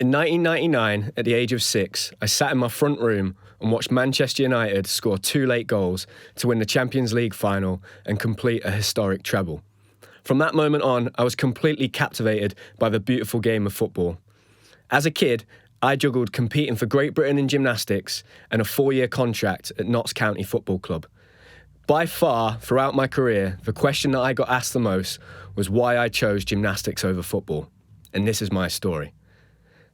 In 1999, at the age of 6, I sat in my front room and watched Manchester United score 2 late goals to win the Champions League final and complete a historic treble. From that moment on, I was completely captivated by the beautiful game of football. As a kid, I juggled competing for Great Britain in gymnastics and a 4-year contract at Notts County Football Club. By far, throughout my career, the question that I got asked the most was why I chose gymnastics over football. And this is my story.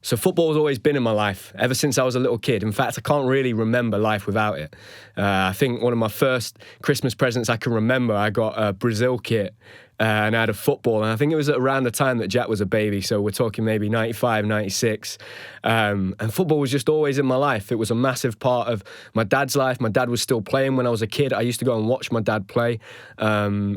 So football has always been in my life, ever since I was a little kid. In fact, I can't really remember life without it. I think one of my first Christmas presents I can remember, I got a Brazil kit and I had a football. And I think it was around the time that Jack was a baby, so we're talking maybe 95, 96. And football was just always in my life. It was a massive part of my dad's life. My dad was still playing when I was a kid. I used to go and watch my dad play. And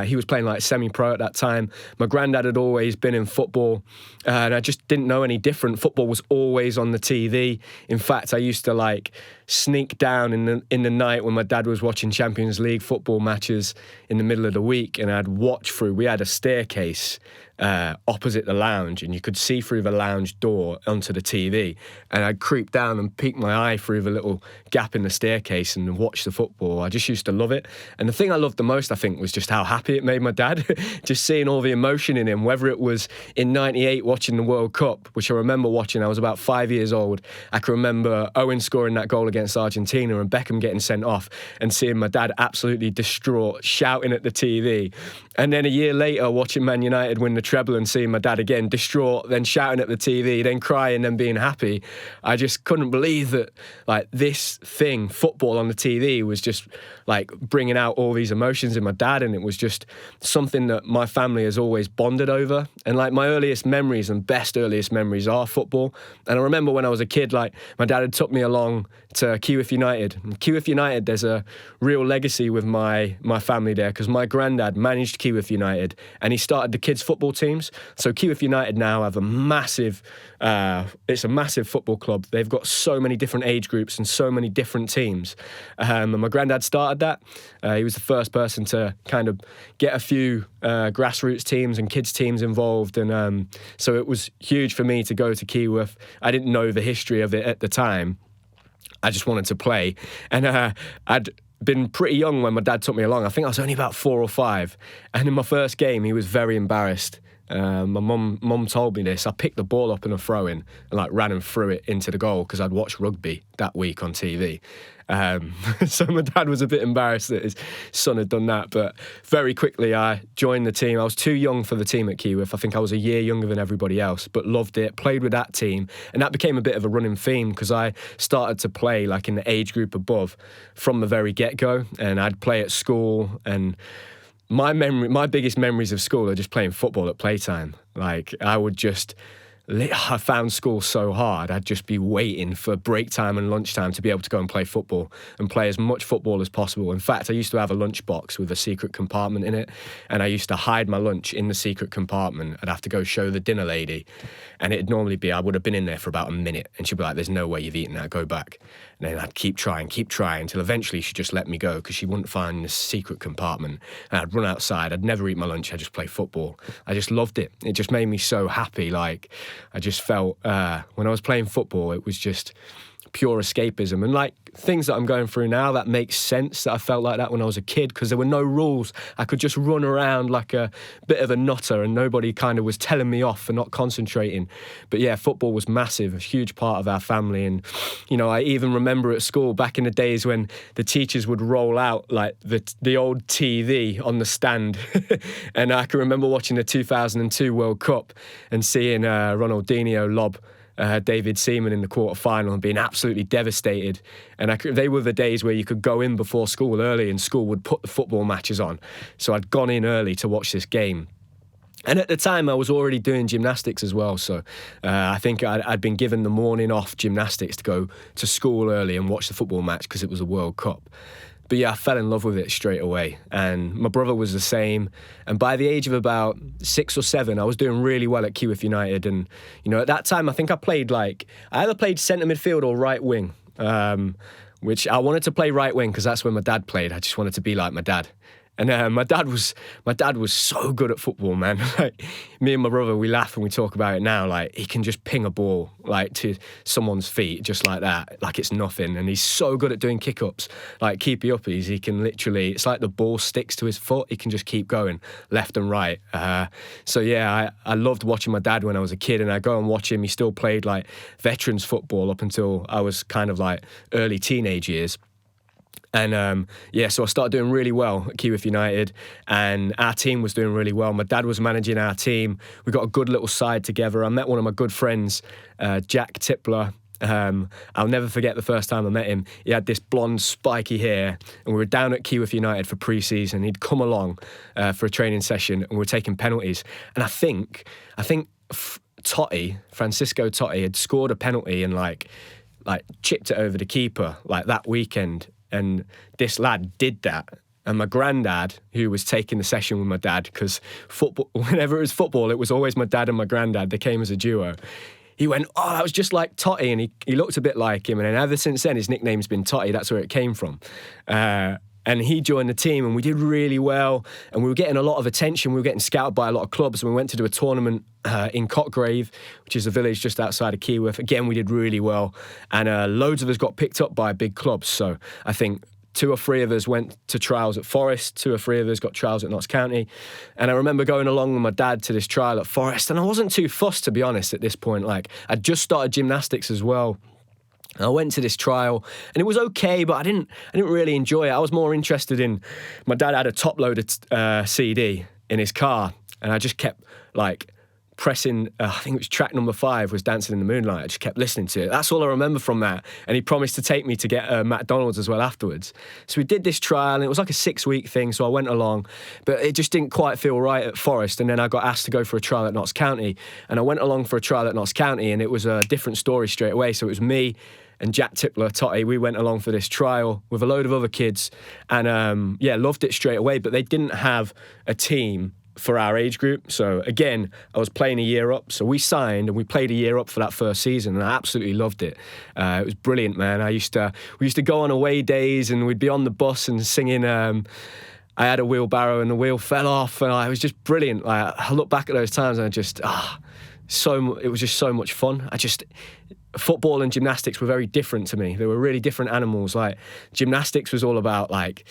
he was playing like semi-pro at that time. My granddad had always been in football. And I just didn't know any different. Football was always on the TV. In fact, I used to sneak down in the night when my dad was watching Champions League football matches in the middle of the week, and I'd watch through. We had a staircase opposite the lounge, and you could see through the lounge door onto the TV, and I'd creep down and peek my eye through the little gap in the staircase and watch the football. I just used to love it. And the thing I loved the most, I think, was just how happy it made my dad. Just seeing all the emotion in him, whether it was in 98 watching the World Cup, which I remember watching. I was about 5 years old. I can remember Owen scoring that goal against Argentina and Beckham getting sent off, and seeing my dad absolutely distraught, shouting at the TV. And then a year later, watching Man United win the treble and seeing my dad again distraught, then shouting at the TV, then crying, then being happy. I just couldn't believe that this thing, football on the TV, was just bringing out all these emotions in my dad, and it was just something that my family has always bonded over. And my earliest memories and best earliest memories are football. And I remember when I was a kid, my dad had took me along to Kiwif United. And Kiwif United, there's a real legacy with my family there, because my granddad managed Kiwif United and he started the kids' football teams. So Kiwif United now have it's a massive football club. They've got so many different age groups and so many different teams. And my granddad started that. He was the first person to kind of get a few grassroots teams and kids teams involved. And so it was huge for me to go to Kiwif. I didn't know the history of it at the time. I just wanted to play. And I'd been pretty young when my dad took me along. I think I was only about 4 or 5. And in my first game, he was very embarrassed. My mum told me this. I picked the ball up in a throw-in and ran and threw it into the goal because I'd watched rugby that week on TV. So my dad was a bit embarrassed that his son had done that, but very quickly I joined the team. I was too young for the team at Kiwif. I think I was a year younger than everybody else, but loved it, played with that team, and that became a bit of a running theme because I started to play in the age group above from the very get-go, and I'd play at school. And my biggest memories of school are just playing football at playtime. I found school so hard. I'd just be waiting for break time and lunchtime to be able to go and play football and play as much football as possible. In fact, I used to have a lunch box with a secret compartment in it, and I used to hide my lunch in the secret compartment. I'd have to go show the dinner lady, and it'd normally be, I would have been in there for about a minute, and she'd be like, "There's no way you've eaten that, go back." And then I'd keep trying, until eventually she'd just let me go because she wouldn't find the secret compartment. And I'd run outside, I'd never eat my lunch, I'd just play football. I just loved it. It just made me so happy. I just felt, when I was playing football, it was just pure escapism. And things that I'm going through now, that makes sense that I felt like that when I was a kid, because there were no rules. I could just run around like a bit of a nutter, and nobody kind of was telling me off for not concentrating. But yeah, football was massive, a huge part of our family. And, I even remember at school back in the days when the teachers would roll out the old TV on the stand. And I can remember watching the 2002 World Cup and seeing Ronaldinho lob David Seaman in the quarter-final and being absolutely devastated. And they were the days where you could go in before school early and school would put the football matches on. So I'd gone in early to watch this game. And at the time, I was already doing gymnastics as well. So I think I'd been given the morning off gymnastics to go to school early and watch the football match because it was a World Cup. But yeah, I fell in love with it straight away. And my brother was the same. And by the age of about 6 or 7, I was doing really well at Kiwif United. And, at that time, I think I played I either played centre midfield or right wing, which I wanted to play right wing because that's where my dad played. I just wanted to be like my dad. And my dad was so good at football, man. Like, me and my brother, we laugh and we talk about it now. Like, he can just ping a ball like to someone's feet just like that, like it's nothing. And he's so good at doing kick-ups, like keepy uppies. He can literally, it's like the ball sticks to his foot. He can just keep going left and right. So yeah, I loved watching my dad when I was a kid, and I go and watch him. He still played like veterans football up until I was kind of like early teenage years. And so I started doing really well at Keyworth United, and our team was doing really well. My dad was managing our team. We got a good little side together. I met one of my good friends, Jack Tippler. I'll never forget the first time I met him. He had this blonde, spiky hair, and we were down at Keyworth United for pre-season. He'd come along for a training session, and we were taking penalties. And I think Francisco Totti had scored a penalty and like chipped it over the keeper like that weekend. And this lad did that. And my granddad, who was taking the session with my dad, because football, whenever it was football, it was always my dad and my granddad. They came as a duo. He went, "Oh, that was just like Totti." And he looked a bit like him. And then ever since then, his nickname's been Totti. That's where it came from. And he joined the team, and we did really well. And we were getting a lot of attention. We were getting scouted by a lot of clubs. And we went to do a tournament in Cotgrave, which is a village just outside of Keyworth. Again, we did really well. And loads of us got picked up by big clubs. So I think 2 or 3 of us went to trials at Forest. 2 or 3 of us got trials at Notts County. And I remember going along with my dad to this trial at Forest. And I wasn't too fussed, to be honest, at this point. Like, I'd just started gymnastics as well. I went to this trial, and it was okay, but I didn't really enjoy it. I was more interested in, my dad had a top-loaded CD in his car, and I just kept like pressing, I think it was track number 5 was Dancing in the Moonlight. I just kept listening to it. That's all I remember from that. And he promised to take me to get McDonald's as well afterwards. So we did this trial, and it was like a 6-week thing, so I went along, but it just didn't quite feel right at Forest. And then I got asked to go for a trial at Notts County, and I went along for a trial at Notts County, and it was a different story straight away. So it was me and Jack Tippler, Totti. We went along for this trial with a load of other kids, and loved it straight away. But they didn't have a team for our age group. So again, I was playing a year up. So we signed and we played a year up for that first season, and I absolutely loved it. It was brilliant, man. We used to go on away days, and we'd be on the bus and singing. I had a wheelbarrow and the wheel fell off, and it was just brilliant. Like, I look back at those times and it was just so much fun. Football and gymnastics were very different to me. They were really different animals. Like, gymnastics was all about like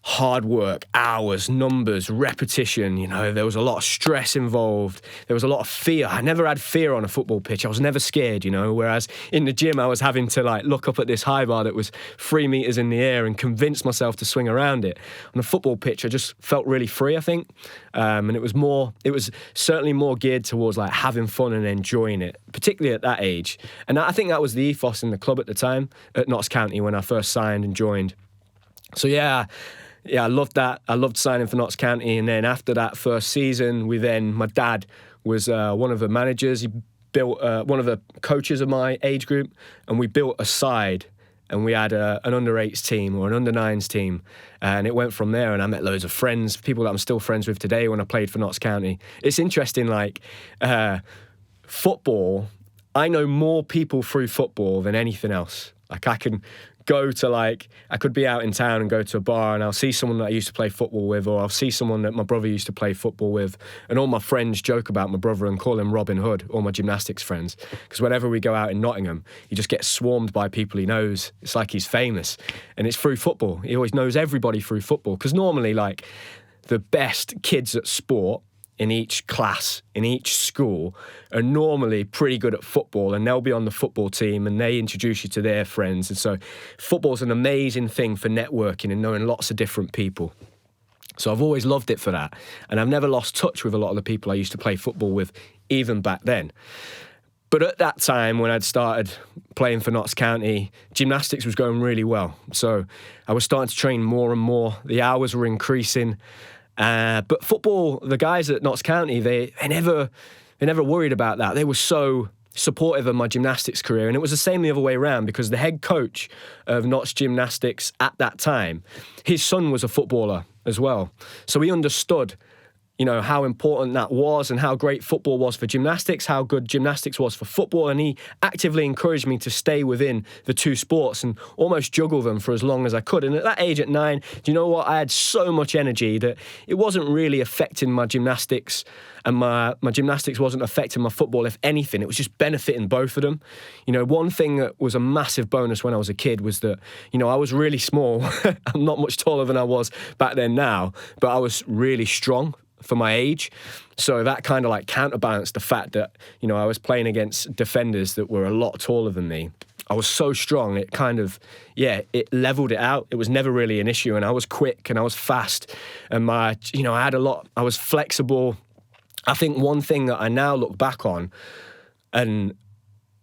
hard work, hours, numbers, repetition. You know, there was a lot of stress involved. There was a lot of fear. I never had fear on a football pitch. I was never scared, you know, whereas in the gym I was having to like look up at this high bar that was 3 meters in the air and convince myself to swing around it. On a football pitch, I just felt really free, I think. And it was certainly more geared towards like having fun and enjoying it, particularly at that age. And I think that was the ethos in the club at the time at Notts County when I first signed and joined. So yeah, I loved that. I loved signing for Notts County. And then after that first season, my dad was one of the managers. He built one of the coaches of my age group, and we built a side. And we had an under-8s team or an under-9s team. And it went from there, and I met loads of friends, people that I'm still friends with today when I played for Notts County. It's interesting, like, football, I know more people through football than anything else. Like, I could be out in town and go to a bar, and I'll see someone that I used to play football with, or I'll see someone that my brother used to play football with, and all my friends joke about my brother and call him Robin Hood, all my gymnastics friends, because whenever we go out in Nottingham, he just gets swarmed by people he knows. It's like he's famous, and it's through football. He always knows everybody through football, because normally, like, the best kids at sport in each class, in each school, are normally pretty good at football, and they'll be on the football team and they introduce you to their friends. And so football's an amazing thing for networking and knowing lots of different people. So I've always loved it for that. And I've never lost touch with a lot of the people I used to play football with, even back then. But at that time, when I'd started playing for Notts County, gymnastics was going really well. So I was starting to train more and more. The hours were increasing. But football, the guys at Notts County, they never worried about that. They were so supportive of my gymnastics career, and it was the same the other way around, because the head coach of Notts Gymnastics at that time, his son was a footballer as well. So he understood how important that was and how great football was for gymnastics, how good gymnastics was for football. And he actively encouraged me to stay within the two sports and almost juggle them for as long as I could. And at that age, at 9, do you know what? I had so much energy that it wasn't really affecting my gymnastics, and my gymnastics wasn't affecting my football. If anything, it was just benefiting both of them. One thing that was a massive bonus when I was a kid was that, I was really small. I'm not much taller than I was back then now, but I was really strong for my age. So that kind of like counterbalanced the fact that, I was playing against defenders that were a lot taller than me. I was so strong, it kind of, it leveled it out. It was never really an issue, and I was quick and I was fast, and I was flexible. I think one thing that I now look back on and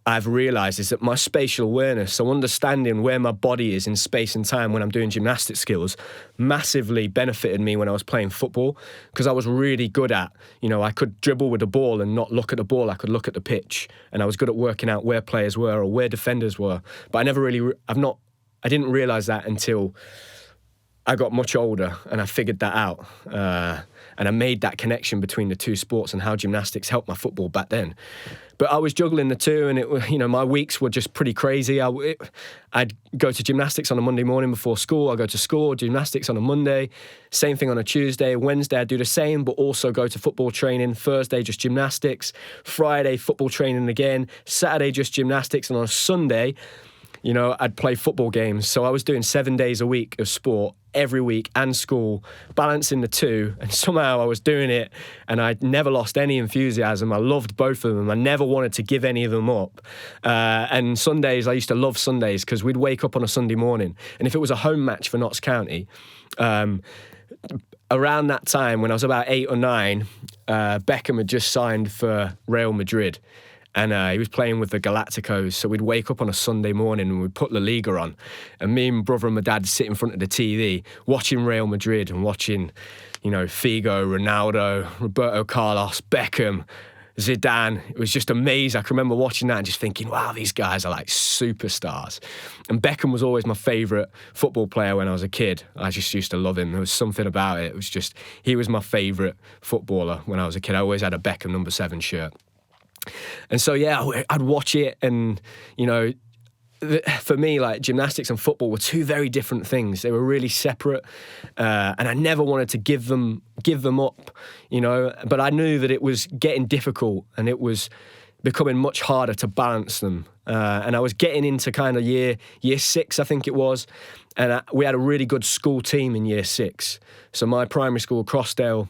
I've realised is that my spatial awareness, so understanding where my body is in space and time when I'm doing gymnastic skills, massively benefited me when I was playing football, because I was really good at, I could dribble with the ball and not look at the ball. I could look at the pitch, and I was good at working out where players were or where defenders were. But I didn't realise that until I got much older and I figured that out. And I made that connection between the two sports and how gymnastics helped my football back then. But I was juggling the two, and my weeks were just pretty crazy. I'd go to gymnastics on a Monday morning before school. I'd go to school, gymnastics on a Monday, same thing on a Tuesday. Wednesday, I'd do the same, but also go to football training. Thursday, just gymnastics. Friday, football training again. Saturday, just gymnastics. And on a Sunday, I'd play football games. So I was doing 7 days a week of sport every week and school, balancing the two. And somehow I was doing it, and I never lost any enthusiasm. I loved both of them. I never wanted to give any of them up. And Sundays, I used to love Sundays because we'd wake up on a Sunday morning. And if it was a home match for Notts County, around that time when I was about 8 or 9, Beckham had just signed for Real Madrid. And he was playing with the Galacticos, so we'd wake up on a Sunday morning and we'd put La Liga on. And me and my brother and my dad sit in front of the TV, watching Real Madrid and watching, Figo, Ronaldo, Roberto Carlos, Beckham, Zidane. It was just amazing. I can remember watching that and just thinking, wow, these guys are like superstars. And Beckham was always my favourite football player when I was a kid. I just used to love him. There was something about it. It was just, he was my favourite footballer when I was a kid. I always had a Beckham number 7 shirt. And so, I'd watch it, and, for me, like, gymnastics and football were two very different things. They were really separate, and I never wanted to give them up, but I knew that it was getting difficult and it was becoming much harder to balance them. And I was getting into kind of year 6, I think it was, and we had a really good school team in year 6. So my primary school, Crossdale,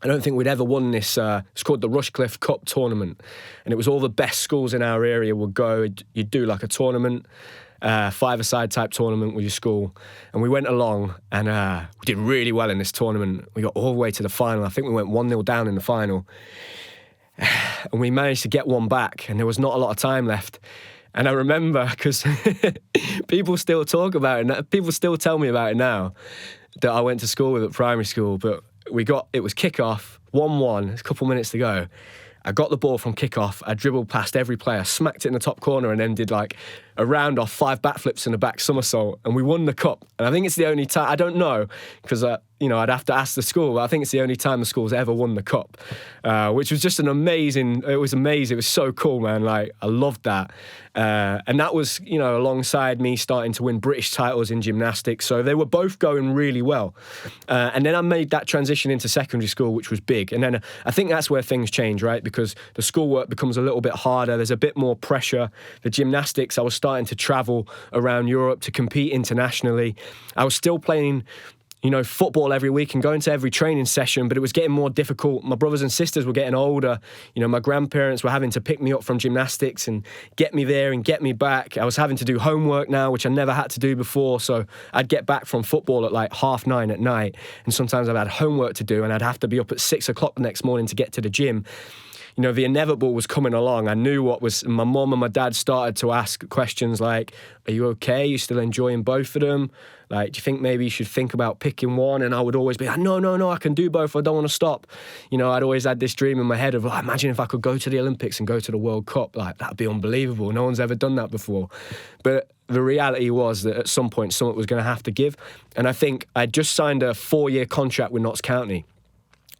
I don't think we'd ever won this. It's called the Rushcliffe Cup tournament, and it was all the best schools in our area would go. You'd do like a tournament, 5-a-side type tournament with your school, and we went along and we did really well in this tournament. We got all the way to the final. I think we went 1-0 down in the final, and we managed to get one back, and there was not a lot of time left. And I remember, because people still talk about it, people still tell me about it now, that I went to school with at primary school, but it was kick-off, 1-1, a couple minutes to go. I got the ball from kick-off, I dribbled past every player, smacked it in the top corner, and then did like a round off, 5 backflips and a back somersault, and we won the cup. And I think it's the only time, I don't know, because I'd have to ask the school, but I think it's the only time the school's ever won the cup, which was just it was amazing. It was so cool, man. Like, I loved that. And that was, alongside me starting to win British titles in gymnastics. So they were both going really well. And then I made that transition into secondary school, which was big. And then I think that's where things change, right? Because the schoolwork becomes a little bit harder. There's a bit more pressure. The gymnastics, I was starting to travel around Europe to compete internationally. I was still playing football every week and going to every training session, but it was getting more difficult. My brothers and sisters were getting older. My grandparents were having to pick me up from gymnastics and get me there and get me back. I was having to do homework now, which I never had to do before. So I'd get back from football at like 9:30 at night, and sometimes I've had homework to do, and I'd have to be up at 6 o'clock the next morning to get to the gym. The inevitable was coming along. I knew my mum and my dad started to ask questions like, are you okay? Are you still enjoying both of them? Like, do you think maybe you should think about picking one? And I would always be like, no, I can do both. I don't want to stop. I'd always had this dream in my head of, like, imagine if I could go to the Olympics and go to the World Cup. Like, that'd be unbelievable. No one's ever done that before. But the reality was that at some point, something was going to have to give. And I think I just signed a 4-year contract with Notts County.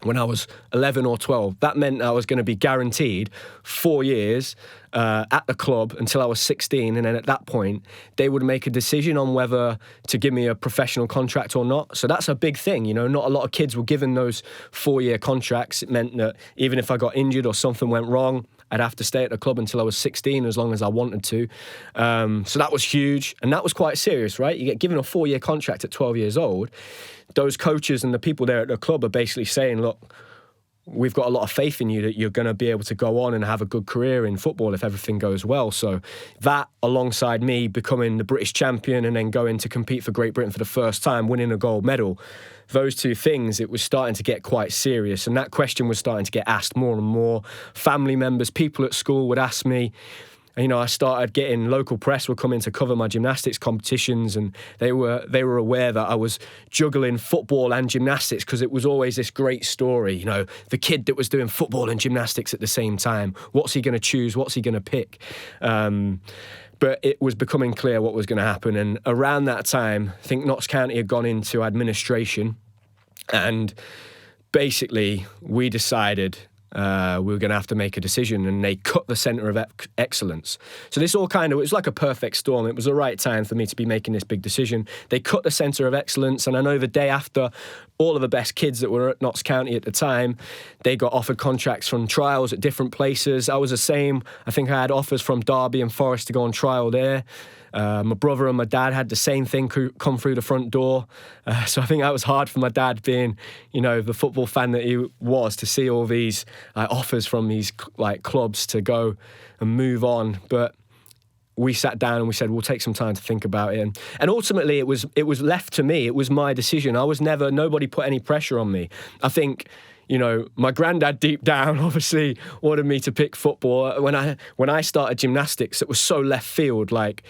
when I was 11 or 12. That meant I was going to be guaranteed 4 years at the club until I was 16. And then at that point, they would make a decision on whether to give me a professional contract or not. So that's a big thing. You know, not a lot of kids were given those 4-year contracts. It meant that even if I got injured or something went wrong, I'd have to stay at the club until I was 16, as long as I wanted to. So that was huge. And that was quite serious, right? You get given a 4-year contract at 12 years old. Those coaches and the people there at the club are basically saying, look, we've got a lot of faith in you that you're going to be able to go on and have a good career in football if everything goes well. So that, alongside me becoming the British champion and then going to compete for Great Britain for the first time, winning a gold medal, those two things, it was starting to get quite serious. And that question was starting to get asked more and more. Family members, people at school would ask me. You know, I started getting local press would come in to cover my gymnastics competitions, and they were aware that I was juggling football and gymnastics, because it was always this great story. You know, the kid that was doing football and gymnastics at the same time. What's he going to choose? What's he going to pick? But it was becoming clear what was going to happen. And around that time, I think Notts County had gone into administration, and basically we decided we were going to have to make a decision, and they cut the centre of excellence. So this all it was like a perfect storm. It was the right time for me to be making this big decision. They cut the centre of excellence, and I know the day after, all of the best kids that were at Notts County at the time, they got offered contracts from trials at different places. I was the same. I think I had offers from Derby and Forest to go on trial there. My brother and my dad had the same thing come through the front door. So I think that was hard for my dad, being, you know, the football fan that he was, to see all these offers from these clubs to go and move on. But we sat down and we said, we'll take some time to think about it. And ultimately it was left to me. It was my decision. Nobody put any pressure on me. I think, you know, my granddad deep down obviously wanted me to pick football. When I started gymnastics, it was so left field. Like,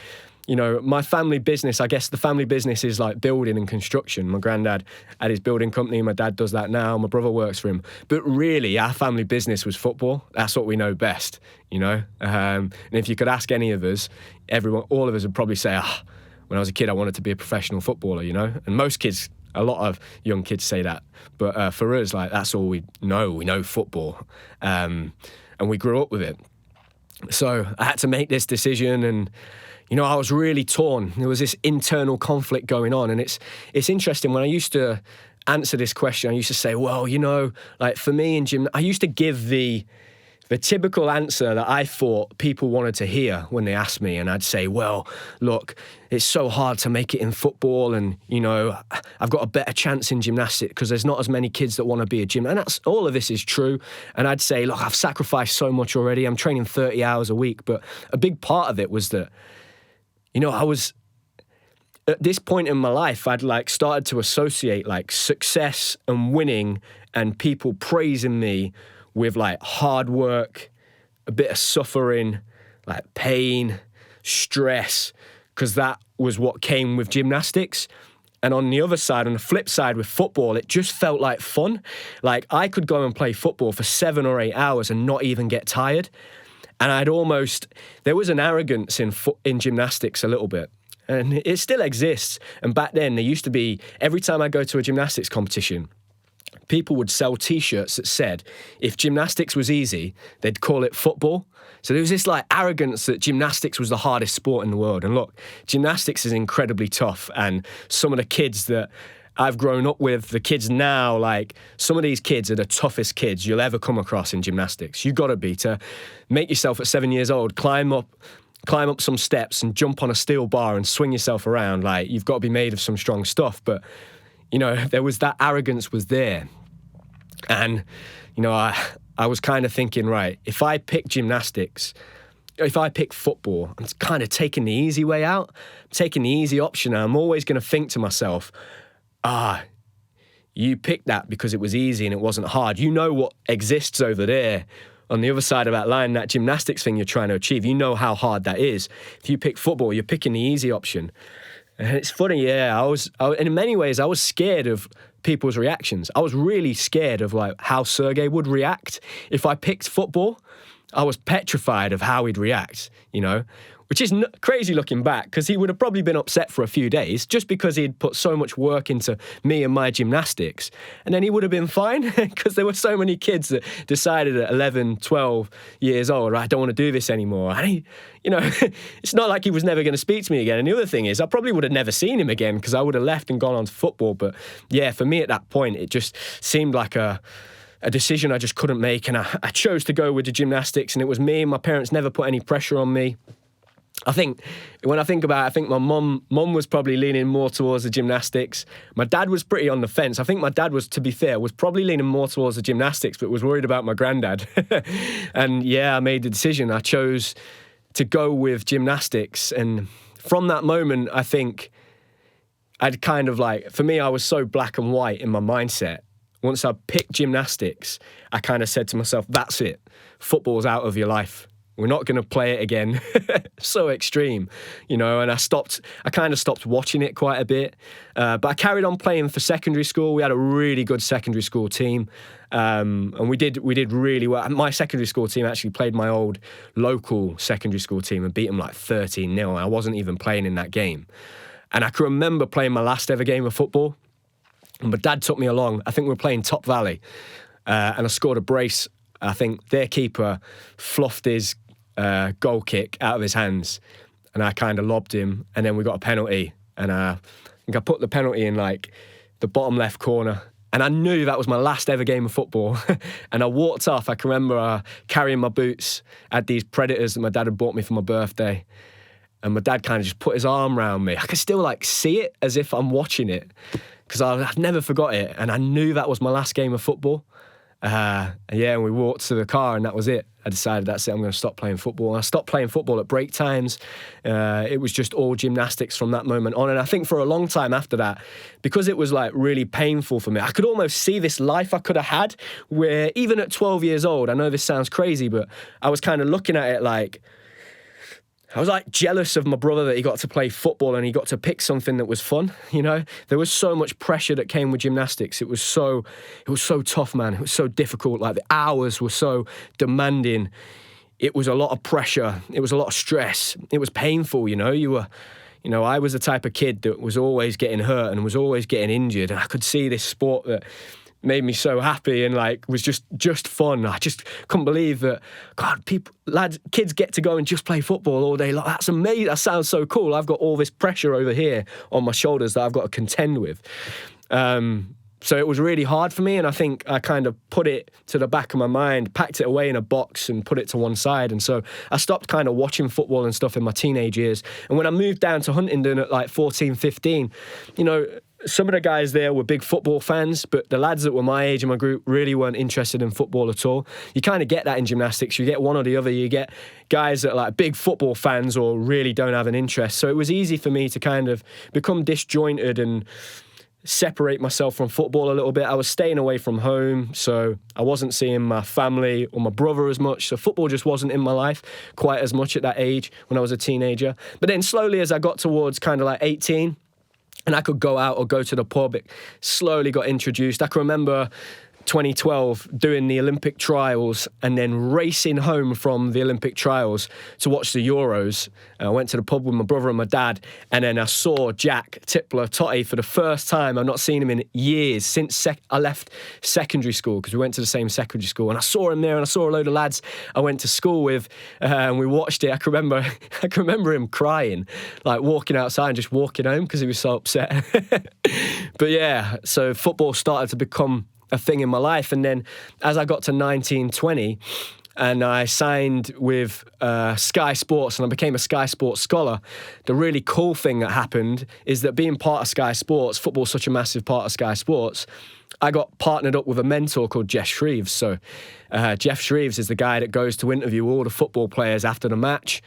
you know, my family business, I guess the family business is like building and construction. My granddad had his building company. My dad does that now. My brother works for him. But really, our family business was football. That's what we know best, you know. And if you could ask any of us, all of us would probably say, when I was a kid, I wanted to be a professional footballer, you know. And most kids, a lot of young kids say that. But for us, like, that's all we know. We know football. And we grew up with it. So I had to make this decision, and you know, I was really torn. There was this internal conflict going on. And it's interesting, when I used to answer this question, I used to say, well, you know, like for me in gym, I used to give the typical answer that I thought people wanted to hear when they asked me. And I'd say, well, look, it's so hard to make it in football, and, you know, I've got a better chance in gymnastics because there's not as many kids that want to be a gym. And all of this is true. And I'd say, look, I've sacrificed so much already. I'm training 30 hours a week. But a big part of it was that, you know, I was, at this point in my life, I'd started to associate success and winning and people praising me with hard work, a bit of suffering, pain, stress, because that was what came with gymnastics. And on the other side, on the flip side with football, it just felt like fun. Like I could go and play football for 7 or 8 hours and not even get tired. And there was an arrogance in gymnastics a little bit. And it still exists. And back then, there used to be, every time I go to a gymnastics competition, people would sell T-shirts that said, if gymnastics was easy, they'd call it football. So there was this arrogance that gymnastics was the hardest sport in the world. And look, gymnastics is incredibly tough. And some of the kids that I've grown up with, the kids now, some of these kids are the toughest kids you'll ever come across in gymnastics. You've got to be, to make yourself at 7 years old, climb up some steps and jump on a steel bar and swing yourself around. You've got to be made of some strong stuff. But, you know, there was that arrogance was there. And, you know, I was kind of thinking, right, if I pick gymnastics, if I pick football, I'm kind of taking the easy way out, taking the easy option. And I'm always going to think to myself, you picked that because it was easy and it wasn't hard. You know what exists over there on the other side of that line, that gymnastics thing you're trying to achieve. You know how hard that is. If you pick football, you're picking the easy option. And it's funny, yeah, and in many ways, I was scared of people's reactions. I was really scared of how Sergey would react if I picked football. I was petrified of how he'd react, which is crazy looking back, because he would have probably been upset for a few days just because he'd put so much work into me and my gymnastics. And then he would have been fine, because there were so many kids that decided at 11, 12 years old, I don't want to do this anymore. And he, it's not like he was never going to speak to me again. And the other thing is, I probably would have never seen him again, because I would have left and gone on to football. But yeah, for me at that point, it just seemed like a decision I just couldn't make. And I chose to go with the gymnastics, and it was me. My parents never put any pressure on me. I think when I think about it, I think my mum was probably leaning more towards the gymnastics. My dad was pretty on the fence. I think my dad was, to be fair, was probably leaning more towards the gymnastics, but was worried about my granddad. And yeah, I made the decision. I chose to go with gymnastics. And from that moment, I think I'd kind of for me, I was so black and white in my mindset. Once I picked gymnastics, I kind of said to myself, that's it. Football's out of your life. We're not going to play it again. So extreme, and I kind of stopped watching it quite a bit. But I carried on playing for secondary school. We had a really good secondary school team. And we did really well. My secondary school team actually played my old local secondary school team and beat them 13-0. I wasn't even playing in that game. And I can remember playing my last ever game of football. And my dad took me along. I think we were playing Top Valley. And I scored a brace. I think their keeper fluffed his goal kick out of his hands, and I kind of lobbed him, and then we got a penalty, and I think I put the penalty in the bottom left corner, and I knew that was my last ever game of football. And I walked off. I can remember carrying my boots, had these Predators that my dad had bought me for my birthday, and my dad kind of just put his arm around me. I could still see it as if I'm watching it, because I've never forgot it, and I knew that was my last game of football. And we walked to the car, and that was it. I decided that's it, I'm going to stop playing football. And I stopped playing football at break times. It was just all gymnastics from that moment on. And I think for a long time after that, because it was really painful for me, I could almost see this life I could have had, where even at 12 years old, I know this sounds crazy, but I was kind of looking at it I was jealous of my brother that he got to play football and he got to pick something that was fun. There was so much pressure that came with gymnastics. It was so tough, man. It was so difficult. The hours were so demanding. It was a lot of pressure. It was a lot of stress. It was painful. I was the type of kid that was always getting hurt and was always getting injured. And I could see this sport that made me so happy and was just fun. I just couldn't believe that, God, kids get to go and just play football all day. That's amazing. That sounds so cool. I've got all this pressure over here on my shoulders that I've got to contend with. So it was really hard for me, and I think I kind of put it to the back of my mind, packed it away in a box and put it to one side. And so I stopped kind of watching football and stuff in my teenage years. And when I moved down to Huntingdon at 14, 15, some of the guys there were big football fans, but the lads that were my age in my group really weren't interested in football at all. You kind of get that in gymnastics. You get one or the other. You get guys that are big football fans or really don't have an interest. So it was easy for me to kind of become disjointed and separate myself from football a little bit. I was staying away from home, so I wasn't seeing my family or my brother as much. So football just wasn't in my life quite as much at that age when I was a teenager. But then slowly as I got towards kind of 18, and I could go out or go to the pub, it slowly got introduced. I can remember 2012 doing the Olympic trials and then racing home from the Olympic trials to watch the Euros. I went to the pub with my brother and my dad, and then I saw Jack Tippler Totti for the first time. I've not seen him in years since I left secondary school, because we went to the same secondary school, and I saw him there, and I saw a load of lads I went to school with, and we watched it. I can remember him crying, walking outside and just walking home because he was so upset. But yeah, so football started to become a thing in my life. And then as I got to 19, 20, and I signed with Sky Sports and I became a Sky Sports scholar, the really cool thing that happened is that being part of Sky Sports, football's such a massive part of Sky Sports, I got partnered up with a mentor called Jeff Shreves. So Jeff Shreves is the guy that goes to interview all the football players after the match.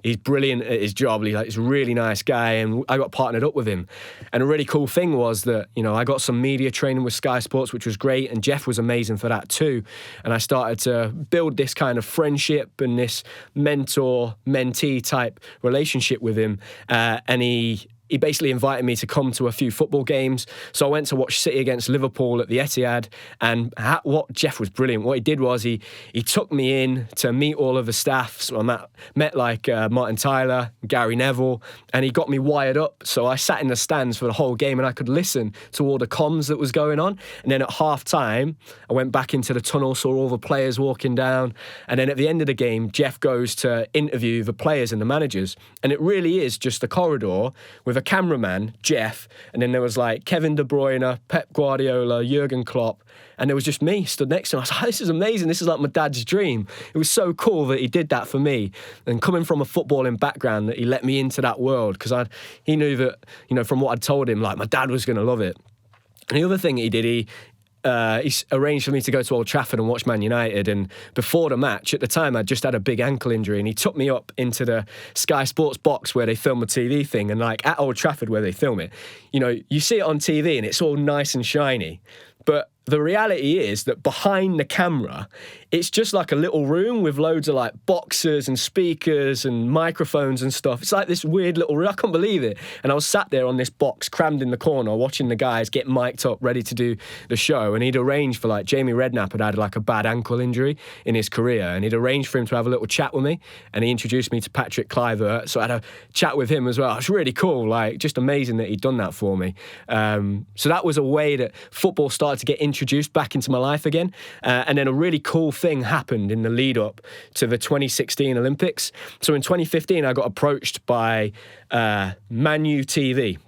He's brilliant at his job. He's a really nice guy, and I got partnered up with him. And a really cool thing was that, I got some media training with Sky Sports, which was great, and Jeff was amazing for that too. And I started to build this kind of friendship and this mentor-mentee type relationship with him. And he he basically invited me to come to a few football games. So I went to watch City against Liverpool at the Etihad. And what Jeff was brilliant. What he did was he took me in to meet all of the staff. So I met like Martin Tyler, Gary Neville, and he got me wired up. So I sat in the stands for the whole game and I could listen to all the comms that was going on. And then at half time, I went back into the tunnel, saw all the players walking down. And then at the end of the game, Jeff goes to interview the players and the managers. And it really is just a corridor with a cameraman, Jeff, and then there was like Kevin De Bruyne, Pep Guardiola, Jurgen Klopp, and there was just me stood next to him. I was like, this is amazing. This is like my dad's dream. It was so cool that he did that for me. And coming from a footballing background, that he let me into that world, because he knew that, from what I'd told him, like my dad was going to love it. And the other thing he did, he arranged for me to go to Old Trafford and watch Man United. And before the match, at the time, I'd just had a big ankle injury, and he took me up into the Sky Sports box where they film the TV thing. And like at Old Trafford where they film it, you see it on TV and it's all nice and shiny. But the reality is that behind the camera, it's just like a little room with loads of like boxes and speakers and microphones and stuff. It's like this weird little room. I couldn't believe it. And I was sat there on this box, crammed in the corner, watching the guys get mic'd up, ready to do the show. And he'd arranged for, like, Jamie Redknapp had like a bad ankle injury in his career. And he'd arranged for him to have a little chat with me. And he introduced me to Patrick Kluivert. So I had a chat with him as well. It was really cool. Like, just amazing that he'd done that for me. So that was a way that football started to get introduced back into my life again. And then a really cool thing happened in the lead up to the 2016 Olympics. So in 2015, I got approached by Man U TV.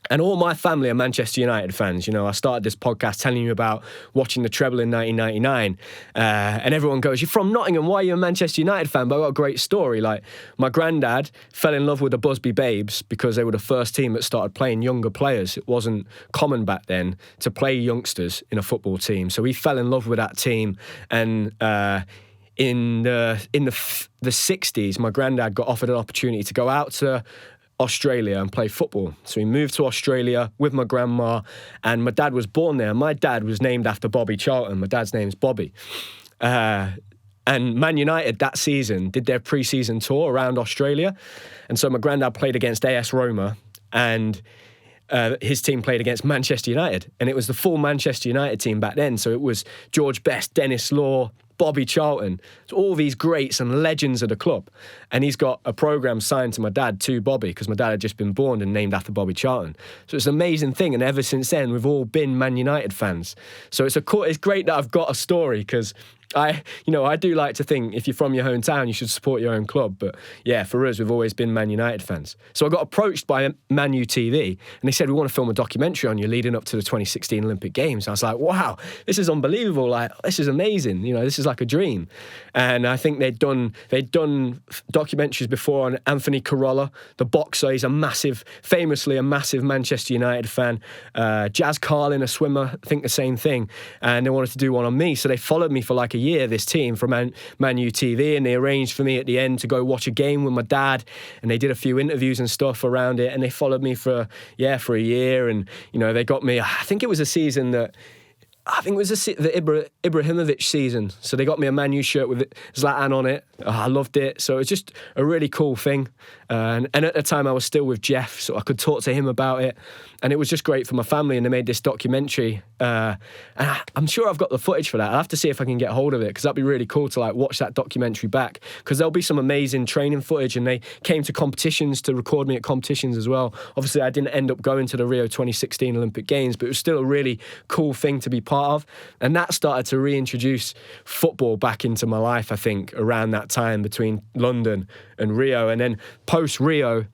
And all my family are Manchester United fans. I started this podcast telling you about watching the treble in 1999. And everyone goes, you're from Nottingham, why are you a Manchester United fan? But I got a great story. Like, my granddad fell in love with the Busby Babes because they were the first team that started playing younger players. It wasn't common back then to play youngsters in a football team. So he fell in love with that team. And in the 60s, my granddad got offered an opportunity to go out to Australia and play football. So he moved to Australia with my grandma, and my dad was born there. My dad was named after Bobby Charlton. My dad's name's Bobby. And Man United that season did their pre-season tour around Australia. And so my granddad played against AS Roma, and his team played against Manchester United. And it was the full Manchester United team back then. So it was George Best, Dennis Law, Bobby Charlton, so all these greats and legends of the club. And he's got a programme signed to my dad, to Bobby, because my dad had just been born and named after Bobby Charlton. So it's an amazing thing. And ever since then, we've all been Man United fans. So it's great that I've got a story, because I do like to think if you're from your hometown, you should support your own club. But yeah, for us, we've always been Man United fans. So I got approached by Man U TV, and they said, we want to film a documentary on you leading up to the 2016 Olympic Games. And I was like, wow, this is unbelievable. Like, this is amazing. This is like a dream. And I think they'd done documentaries before on Anthony Corolla, the boxer. He's famously a massive Manchester United fan. Jazz Carlin, a swimmer, I think the same thing. And they wanted to do one on me. So they followed me for like a year, this team from Man U TV, and they arranged for me at the end to go watch a game with my dad, and they did a few interviews and stuff around it, and they followed me for a year, and they got me, I think it was the Ibrahimovic season. So they got me a Man U shirt with Zlatan on it. I loved it. So it was just a really cool thing. And at the time I was still with Jeff, so I could talk to him about it. And it was just great for my family. And they made this documentary. And I'm sure I've got the footage for that. I'll have to see if I can get hold of it, because that'd be really cool to like watch that documentary back. Because there'll be some amazing training footage. And they came to competitions to record me at competitions as well. Obviously, I didn't end up going to the Rio 2016 Olympic Games, but it was still a really cool thing to be part of. And that started to reintroduce football back into my life, I think, around that time between London and Rio. And then post Rio,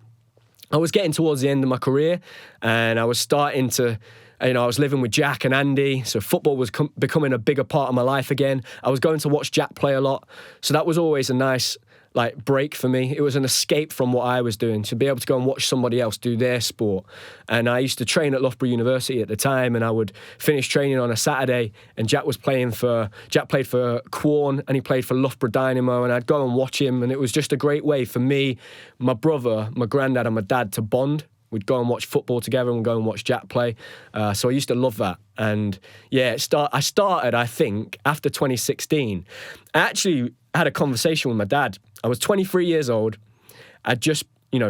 I was getting towards the end of my career, and I was starting to, I was living with Jack and Andy, so football was becoming a bigger part of my life again. I was going to watch Jack play a lot, so that was always a nice break for me. It was an escape from what I was doing, to be able to go and watch somebody else do their sport. And I used to train at Loughborough University at the time, and I would finish training on a Saturday, and Jack played for Quorn, and he played for Loughborough Dynamo, and I'd go and watch him, and it was just a great way for me, my brother, my granddad and my dad to bond. We'd go and watch football together and go and watch Jack play. So I used to love that. And yeah, I started, I think, after 2016. I actually had a conversation with my dad. I was 23 years old. I'd just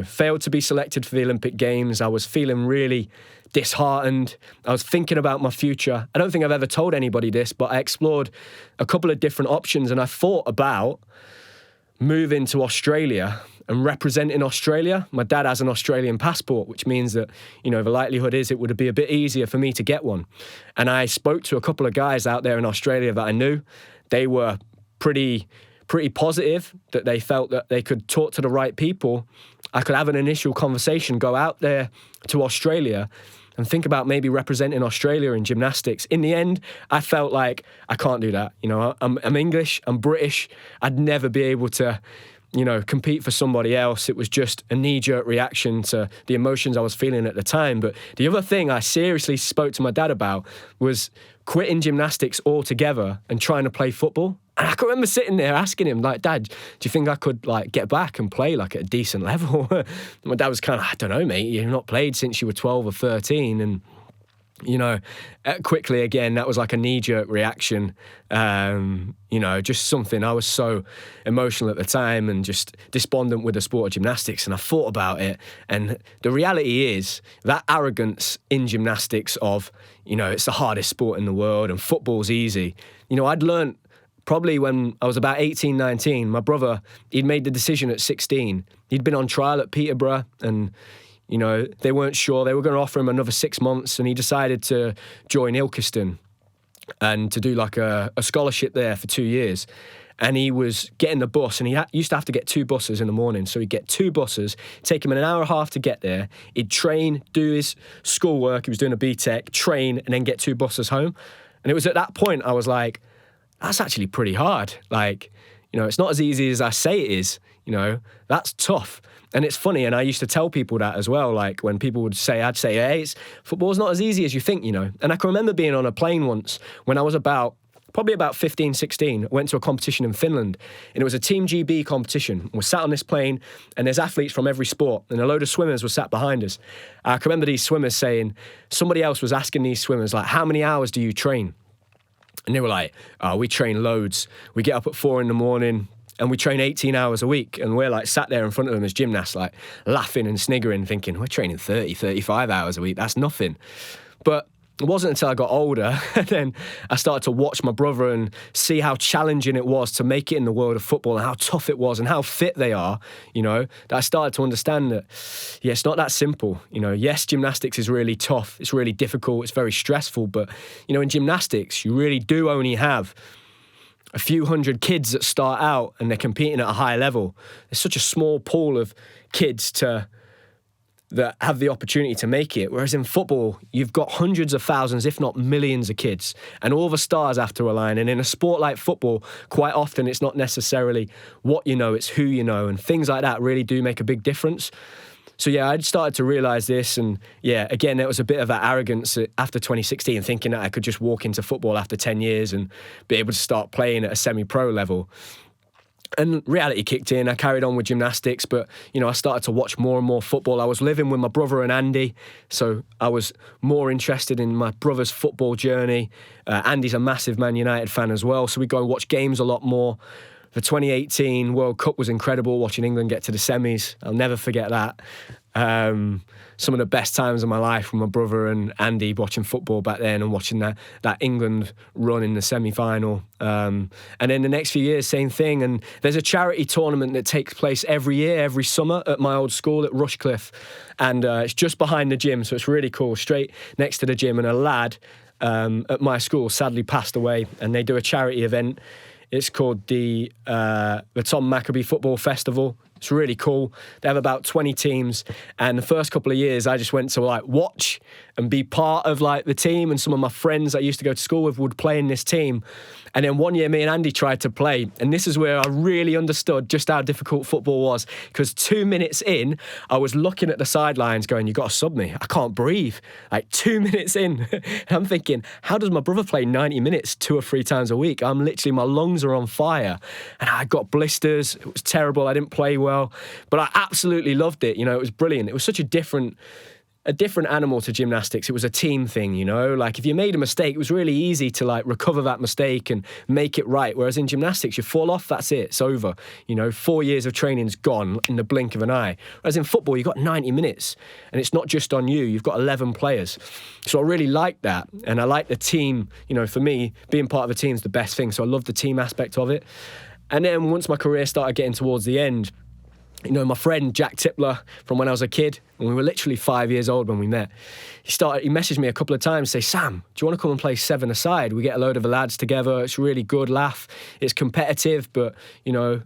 failed to be selected for the Olympic Games. I was feeling really disheartened. I was thinking about my future. I don't think I've ever told anybody this, but I explored a couple of different options, and I thought about moving to Australia and representing Australia. My dad has an Australian passport, which means that, the likelihood is it would be a bit easier for me to get one. And I spoke to a couple of guys out there in Australia that I knew. They were pretty positive that they felt that they could talk to the right people. I could have an initial conversation, go out there to Australia and think about maybe representing Australia in gymnastics. In the end, I felt like I can't do that. I'm English, I'm British. I'd never be able to, compete for somebody else. It was just a knee-jerk reaction to the emotions I was feeling at the time. But the other thing I seriously spoke to my dad about was quitting gymnastics altogether and trying to play football. And I can remember sitting there asking him, like, Dad, do you think I could, get back and play, at a decent level? My dad was kind of, I don't know, mate, you've not played since you were 12 or 13. And, quickly, again, that was like a knee-jerk reaction. Just something. I was so emotional at the time and just despondent with the sport of gymnastics. And I thought about it. And the reality is that arrogance in gymnastics of, it's the hardest sport in the world and football's easy. I'd learned probably when I was about 18, 19, my brother, he'd made the decision at 16. He'd been on trial at Peterborough and, they weren't sure. They were going to offer him another 6 months, and he decided to join Ilkeston and to do a scholarship there for 2 years. And he was getting the bus, and he used to have to get 2 buses in the morning. So he'd get 2 buses, take him an hour and a half to get there. He'd train, do his schoolwork. He was doing a BTEC, train, and then get 2 buses home. And it was at that point I was like, that's actually pretty hard. It's not as easy as I say it is. That's tough. And it's funny, and I used to tell people that as well, when people would say, I'd say, hey, football's not as easy as you think, And I can remember being on a plane once when I was probably about 15, 16, I went to a competition in Finland, and it was a Team GB competition. We're sat on this plane, and there's athletes from every sport, and a load of swimmers were sat behind us. I can remember these swimmers saying, somebody else was asking these swimmers, how many hours do you train? And they were like, oh, we train loads. We get up at 4 a.m, and we train 18 hours a week. And we're sat there in front of them as gymnasts, laughing and sniggering, thinking, we're training 30, 35 hours a week. That's nothing. But it wasn't until I got older, and then I started to watch my brother and see how challenging it was to make it in the world of football and how tough it was and how fit they are, that I started to understand that, it's not that simple. Yes, gymnastics is really tough. It's really difficult. It's very stressful. But, in gymnastics, you really do only have a few hundred kids that start out and they're competing at a high level. There's such a small pool of kids that have the opportunity to make it. Whereas in football, you've got hundreds of thousands, if not millions of kids, and all the stars have to align. And in a sport like football, quite often it's not necessarily what you know, it's who you know, and things like that really do make a big difference. So I'd started to realise this, and again, there was a bit of that arrogance after 2016, thinking that I could just walk into football after 10 years and be able to start playing at a semi-pro level. And reality kicked in. I carried on with gymnastics, but, I started to watch more and more football. I was living with my brother and Andy, so I was more interested in my brother's football journey. Andy's a massive Man United fan as well, so we go and watch games a lot more. The 2018 World Cup was incredible, watching England get to the semis. I'll never forget that. Some of the best times of my life with my brother and Andy watching football back then and watching that England run in the semi-final. And then the next few years, same thing. And there's a charity tournament that takes place every year, every summer at my old school at Rushcliffe. And it's just behind the gym, so it's really cool, straight next to the gym. And a lad at my school sadly passed away, and they do a charity event. It's called the Tom Maccabee Football Festival. It's really cool. They have about 20 teams. And the first couple of years, I just went to watch and be part of the team. And some of my friends I used to go to school with would play in this team. And then one year, me and Andy tried to play. And this is where I really understood just how difficult football was. Because 2 minutes in, I was looking at the sidelines going, you got to sub me. I can't breathe. 2 minutes in. And I'm thinking, how does my brother play 90 minutes 2 or 3 times a week? I'm literally, my lungs are on fire. And I got blisters. It was terrible. I didn't play well. But I absolutely loved it. It was brilliant. It was such a different a different animal to gymnastics. It was a team thing, you know? Like, if you made a mistake, it was really easy to, like, recover that mistake and make it right. Whereas in gymnastics, you fall off, that's it, it's over. You know, 4 years of training's gone in the blink of an eye. Whereas in football, you've got 90 minutes, and it's not just on you. You've got 11 players. So I really like that, and I like the team. You know, for me, being part of a team is the best thing, so I love the team aspect of it. And then once my career started getting towards the end, you know, my friend Jack Tippler from when I was a kid, and we were literally 5 years old when we met, he messaged me a couple of times, say, Sam, do you want to come and play 7-a-side? We get a load of the lads together, it's a really good laugh, it's competitive, but, you know,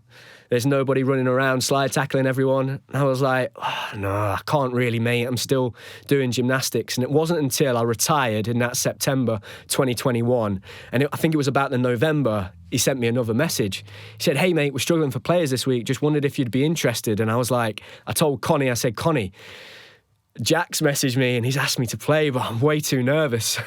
there's nobody running around slide tackling everyone. And I was like, oh, no, I can't really, mate. I'm still doing gymnastics. And it wasn't until I retired in that September 2021, and I think it was about the November, he sent me another message. He said, hey, mate, we're struggling for players this week. Just wondered if you'd be interested. And I was like, I told Connie, I said, Connie, Jack's messaged me and he's asked me to play, but I'm way too nervous.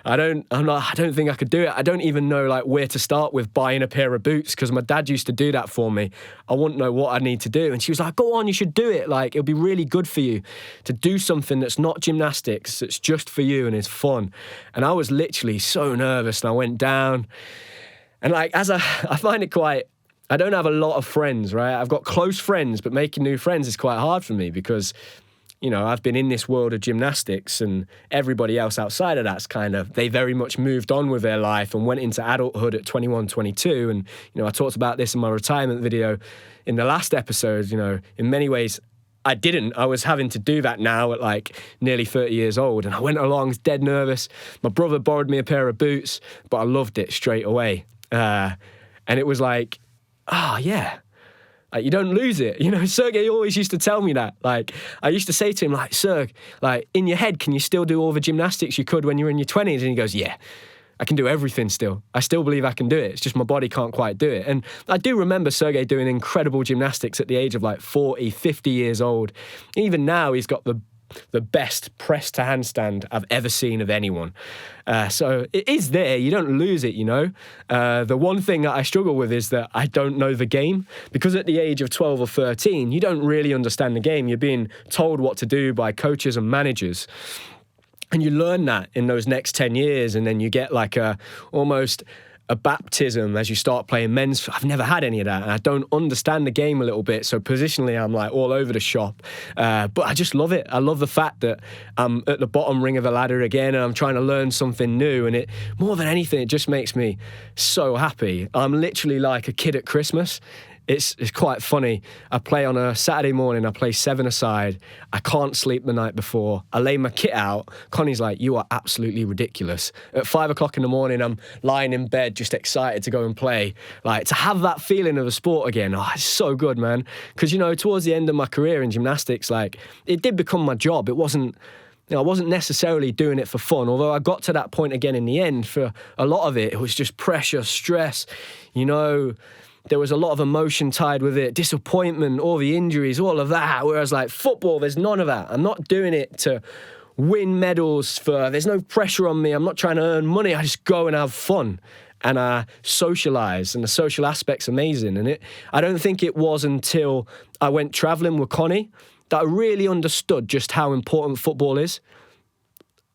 I don't think I could do it. I don't even know, like, where to start with buying a pair of boots, because my dad used to do that for me. I wouldn't know what I need to do. And she was like, go on, you should do it. Like, it'll be really good for you to do something that's not gymnastics, that's just for you and it's fun. And I was literally so nervous, and I went down. And, like, I find it quite, I don't have a lot of friends, right? I've got close friends, but making new friends is quite hard for me because, you know, I've been in this world of gymnastics, and everybody else outside of that's kind of, they very much moved on with their life and went into adulthood at 21, 22. And, you know, I talked about this in my retirement video in the last episode. You know, in many ways, I was having to do that now at, like, nearly 30 years old. And I went along dead nervous. My brother borrowed me a pair of boots, but I loved it straight away. And it was like, oh, yeah. Like, you don't lose it. You know, Sergey always used to tell me that. Like, I used to say to him, like, Serg, like, in your head, can you still do all the gymnastics you could when you were in your 20s? And he goes, yeah, I can do everything still. I still believe I can do it. It's just my body can't quite do it. And I do remember Sergey doing incredible gymnastics at the age of, like, 40, 50 years old. Even now, he's got the best press to handstand I've ever seen of anyone. So it is there. You don't lose it, you know. The one thing that I struggle with is that I don't know the game, because at the age of 12 or 13, you don't really understand the game. You're being told what to do by coaches and managers. And you learn that in those next 10 years, and then you get like almost a baptism as you start playing men's. I've never had any of that, and I don't understand the game a little bit, so positionally I'm like all over the shop, but I just love it. I love the fact that I'm at the bottom ring of the ladder again, and I'm trying to learn something new, and it, more than anything, it just makes me so happy. I'm literally like a kid at Christmas. It's quite funny. I play on a Saturday morning, I play 7-a-side. I can't sleep the night before. I lay my kit out. Connie's like, you are absolutely ridiculous. At 5 o'clock in the morning, I'm lying in bed just excited to go and play. Like, to have that feeling of a sport again, oh, it's so good, man. Because, you know, towards the end of my career in gymnastics, like, it did become my job. It wasn't, you know, I wasn't necessarily doing it for fun, although I got to that point again in the end. For a lot of it, it was just pressure, stress, you know. There was a lot of emotion tied with it, disappointment, all the injuries, all of that. Whereas, like, football, there's none of that. I'm not doing it to win medals there's no pressure on me. I'm not trying to earn money. I just go and have fun. And I socialise, and the social aspect's amazing. And I don't think it was until I went travelling with Connie that I really understood just how important football is.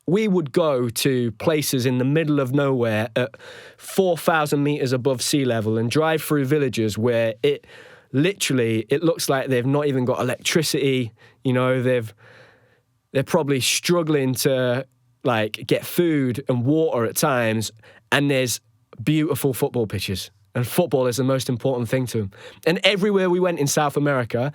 We would go to places in the middle of nowhere at 4,000 metres above sea level and drive through villages where it looks like they've not even got electricity. You know, they're probably struggling to, like, get food and water at times, and there's beautiful football pitches. And football is the most important thing to them. And everywhere we went in South America,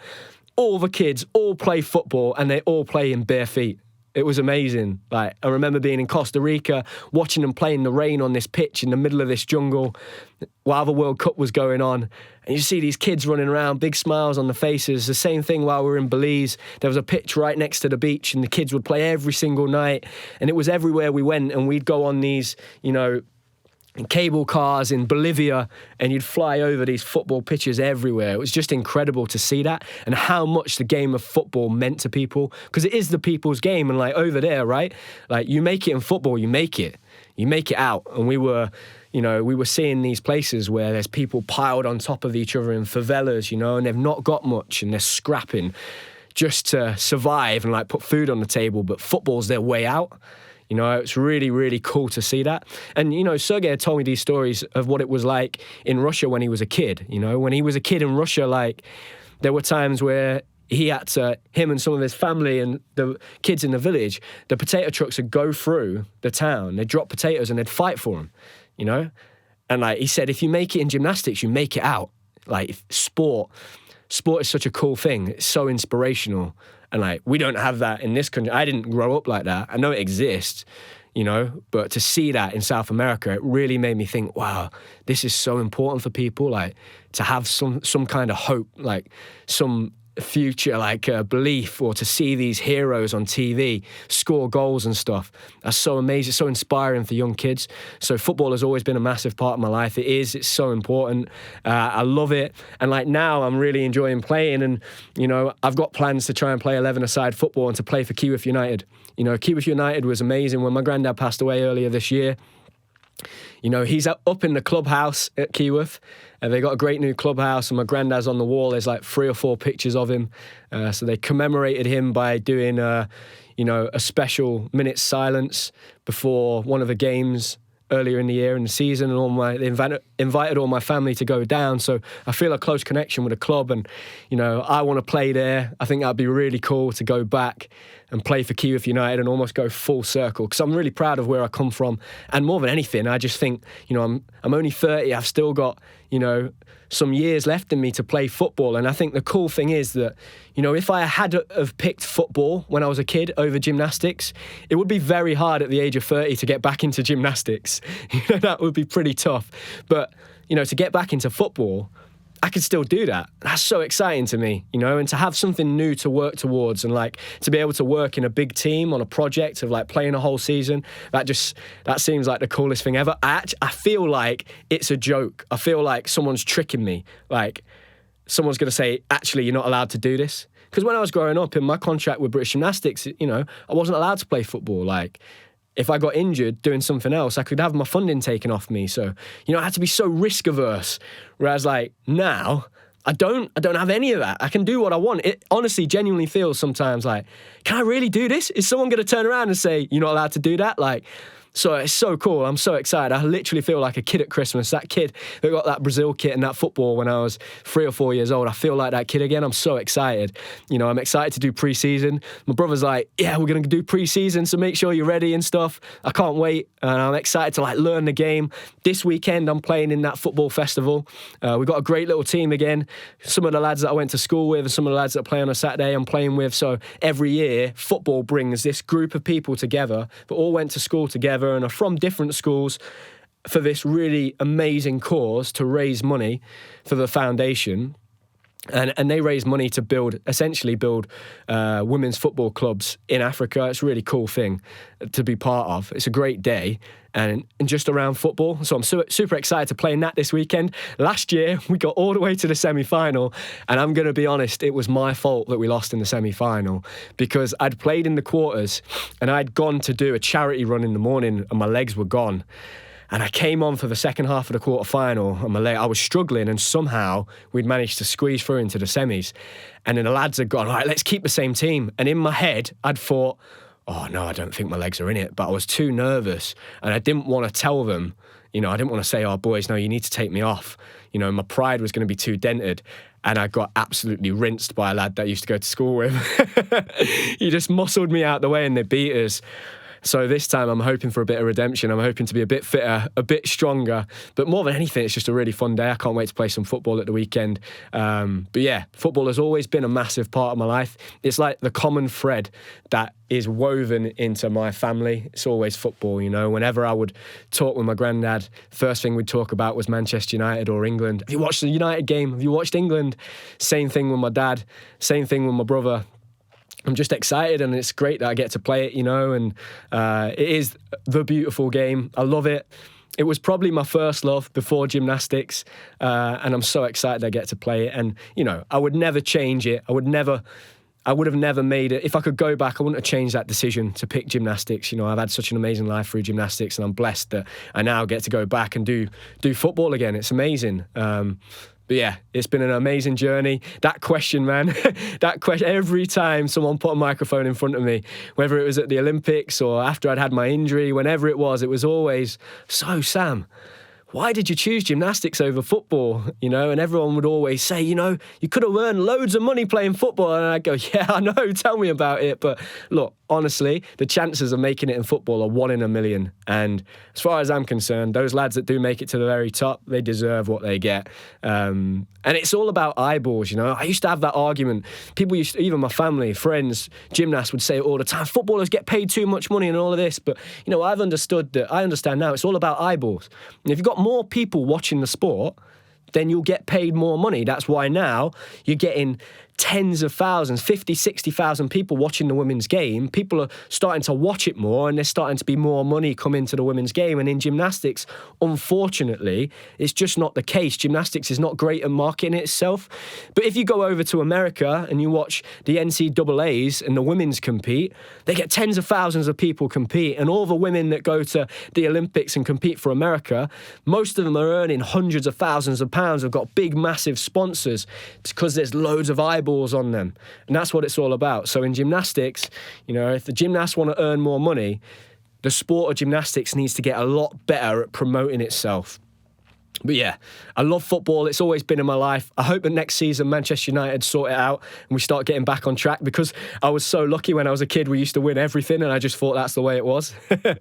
all the kids all play football, and they all play in bare feet. It was amazing. Like, I remember being in Costa Rica, watching them play in the rain on this pitch in the middle of this jungle while the World Cup was going on. And you see these kids running around, big smiles on the faces. The same thing while we were in Belize. There was a pitch right next to the beach, and the kids would play every single night. And it was everywhere we went, and we'd go on these, you know, cable cars in Bolivia, and you'd fly over these football pitches everywhere. It was just incredible to see that, and how much the game of football meant to people, because it is the people's game. And, like, over there, right, like, you make it in football, you make it out. And we were seeing these places where there's people piled on top of each other in favelas, you know, and they've not got much, and they're scrapping just to survive and like put food on the table, but football's their way out. You know, it's really, really cool to see that. And, you know, Sergey had told me these stories of what it was like in Russia when he was a kid. You know, when he was a kid in Russia, like, there were times where he had to, him and some of his family and the kids in the village, the potato trucks would go through the town, they'd drop potatoes and they'd fight for them, you know? And, like, he said, if you make it in gymnastics, you make it out. Like, sport is such a cool thing. It's so inspirational. And, like, we don't have that in this country. I didn't grow up like that. I know it exists, you know, but to see that in South America, it really made me think, wow, this is so important for people, like, to have some kind of hope, like, some future, like, belief, or to see these heroes on TV score goals and stuff. That's so amazing, so inspiring for young kids. So football has always been a massive part of my life. It's so important. I love it. And, like, now I'm really enjoying playing, and, you know, I've got plans to try and play 11-a-side football and to play for Kyiv United. You know, Kyiv United was amazing. When my granddad passed away earlier this year, you know, he's up in the clubhouse at Kyiv, and they got a great new clubhouse, and my granddad's on the wall. There's like 3 or 4 pictures of him. So they commemorated him by doing, you know, a special minute's silence before one of the games earlier in the year in the season, and they invited all my family to go down. So I feel a close connection with the club, and, you know, I want to play there. I think that'd be really cool to go back and play for Kyiv United and almost go full circle, because I'm really proud of where I come from. And more than anything, I just think, you know, I'm only 30. I've still got, you know, some years left in me to play football. And I think the cool thing is that, you know, if I had have picked football when I was a kid over gymnastics, it would be very hard at the age of 30 to get back into gymnastics. You know, that would be pretty tough. But, you know, to get back into football, I could still do that. That's so exciting to me, you know, and to have something new to work towards, and, like, to be able to work in a big team on a project of, like, playing a whole season, that seems like the coolest thing ever. I feel like it's a joke. I feel like someone's tricking me. Like, someone's going to say, actually, you're not allowed to do this. Because when I was growing up, in my contract with British Gymnastics, you know, I wasn't allowed to play football. Like, if I got injured doing something else, I could have my funding taken off me. So, you know, I had to be so risk averse. Whereas, like, now, I don't have any of that. I can do what I want. It honestly genuinely feels sometimes like, can I really do this? Is someone going to turn around and say, you're not allowed to do that? Like, so it's so cool. I'm so excited. I literally feel like a kid at Christmas. That kid that got that Brazil kit and that football when I was 3 or 4 years old, I feel like that kid again. I'm so excited. You know, I'm excited to do pre-season. My brother's like, yeah, we're going to do pre-season, so make sure you're ready and stuff. I can't wait. And I'm excited to, like, learn the game. This weekend, I'm playing in that football festival. We've got a great little team again. Some of the lads that I went to school with and some of the lads that play on a Saturday I'm playing with. So every year, football brings this group of people together that all went to school together and are from different schools for this really amazing cause to raise money for the foundation. And they raise money to essentially build women's football clubs in Africa. It's a really cool thing to be part of. It's a great day and just around football. So I'm super excited to play in that this weekend. Last year, we got all the way to the semi-final, and I'm going to be honest, it was my fault that we lost in the semi-final, because I'd played in the quarters and I'd gone to do a charity run in the morning and my legs were gone. And I came on for the second half of the quarter-final, and I was struggling, and somehow we'd managed to squeeze through into the semis. And then the lads had gone, all right, let's keep the same team. And in my head, I'd thought, oh, no, I don't think my legs are in it. But I was too nervous, and I didn't want to tell them, you know, I didn't want to say, oh, boys, no, you need to take me off. You know, my pride was going to be too dented. And I got absolutely rinsed by a lad that I used to go to school with. He just muscled me out the way and they beat us. So this time I'm hoping for a bit of redemption. I'm hoping to be a bit fitter, a bit stronger. But more than anything, it's just a really fun day. I can't wait to play some football at the weekend. But yeah, football has always been a massive part of my life. It's like the common thread that is woven into my family. It's always football, you know. Whenever I would talk with my granddad, first thing we'd talk about was Manchester United or England. Have you watched the United game? Have you watched England? Same thing with my dad. Same thing with my brother. I'm just excited, and it's great that I get to play it, you know, and it is the beautiful game. I love it. It was probably my first love before gymnastics, and I'm so excited I get to play it. And, you know, I would never change it. I would have never made it. If I could go back, I wouldn't have changed that decision to pick gymnastics. You know, I've had such an amazing life through gymnastics, and I'm blessed that I now get to go back and do football again. It's amazing. But yeah, it's been an amazing journey. That question, man, that question, every time someone put a microphone in front of me, whether it was at the Olympics or after I'd had my injury, whenever it was always, so Sam, why did you choose gymnastics over football? You know, and everyone would always say, you know, you could have earned loads of money playing football. And I'd go, yeah, I know, tell me about it. But look, honestly, the chances of making it in football are 1 in a million. And as far as I'm concerned, those lads that do make it to the very top, they deserve what they get. And it's all about eyeballs, you know. I used to have that argument. People used to, even my family, friends, gymnasts would say it all the time, footballers get paid too much money and all of this. But, you know, I understand now it's all about eyeballs. And if you've got more people watching the sport, then you'll get paid more money. That's why now you're getting tens of thousands, 50, 60,000 people watching the women's game. People are starting to watch it more, and there's starting to be more money come into the women's game. And in gymnastics, unfortunately, it's just not the case. Gymnastics is not great at marketing itself. But if you go over to America and you watch the NCAAs and the women's compete, they get tens of thousands of people compete. And all the women that go to the Olympics and compete for America, most of them are earning hundreds of thousands of pounds, have got big, massive sponsors. It's because there's loads of eyeballs on them. And that's what it's all about. So in gymnastics, you know, if the gymnasts want to earn more money, the sport of gymnastics needs to get a lot better at promoting itself. But yeah, I love football. It's always been in my life. I hope that next season Manchester United sort it out and we start getting back on track, because I was so lucky when I was a kid. We used to win everything and I just thought that's the way it was. And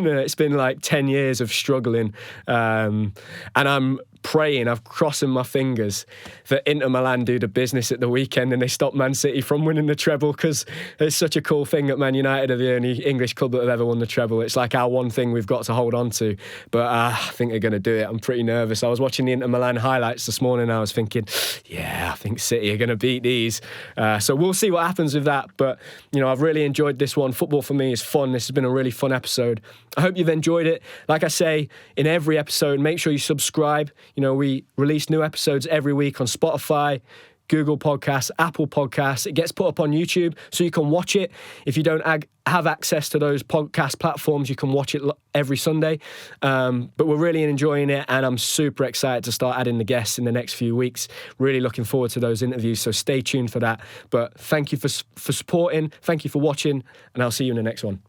it's been like 10 years of struggling. And I'm praying, I'm crossing my fingers that Inter Milan do the business at the weekend and they stop Man City from winning the treble, because it's such a cool thing that Man United are the only English club that have ever won the treble. It's like our one thing we've got to hold on to. But I think they're going to do it. I'm pretty nervous. I was watching the Inter Milan highlights this morning and I was thinking, yeah, I think City are going to beat these. So we'll see what happens with that. But, you know, I've really enjoyed this one. Football for me is fun. This has been a really fun episode. I hope you've enjoyed it. Like I say, in every episode, make sure you subscribe. You know, we release new episodes every week on Spotify, Google Podcasts, Apple Podcasts. It gets put up on YouTube so you can watch it. If you don't have access to those podcast platforms, you can watch it every Sunday. But we're really enjoying it, and I'm super excited to start adding the guests in the next few weeks. Really looking forward to those interviews, so stay tuned for that. But thank you for supporting, thank you for watching, and I'll see you in the next one.